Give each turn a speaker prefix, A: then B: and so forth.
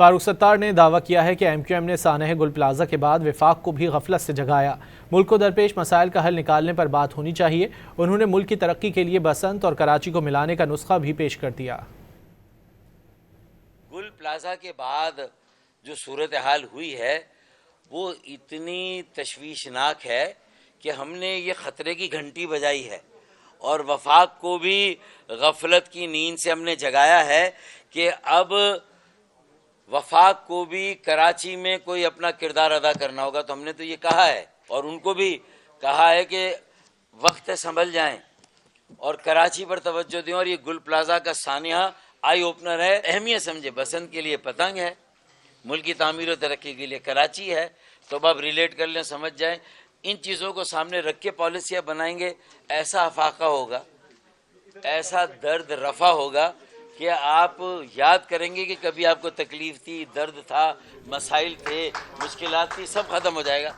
A: فاروق ستار نے دعویٰ کیا ہے کہ ایم کیو ایم نے سانحہ گل پلازہ کے بعد وفاق کو بھی غفلت سے جگایا۔ ملک کو درپیش مسائل کا حل نکالنے پر بات ہونی چاہیے۔ انہوں نے ملک کی ترقی کے لیے بسنت اور کراچی کو ملانے کا نسخہ بھی پیش کر دیا۔
B: گل پلازہ کے بعد جو صورتحال ہوئی ہے وہ اتنی تشویشناک ہے کہ ہم نے یہ خطرے کی گھنٹی بجائی ہے اور وفاق کو بھی غفلت کی نیند سے ہم نے جگایا ہے کہ اب وفاق کو بھی کراچی میں کوئی اپنا کردار ادا کرنا ہوگا۔ تو ہم نے تو یہ کہا ہے اور ان کو بھی کہا ہے کہ وقت سنبھل جائیں اور کراچی پر توجہ دیں، اور یہ گل پلازہ کا سانحہ آئی اوپنر ہے۔ اہمیت سمجھے، بسنت کے لیے پتنگ ہے، ملک کی تعمیر و ترقی کے لیے کراچی ہے، تو اب ریلیٹ کر لیں، سمجھ جائیں۔ ان چیزوں کو سامنے رکھ کے پالیسیاں بنائیں گے، ایسا افاقہ ہوگا، ایسا درد رفع ہوگا کہ آپ یاد کریں گے کہ کبھی آپ کو تکلیف تھی، درد تھا، مسائل تھے، مشکلات تھی، سب ختم ہو جائے گا۔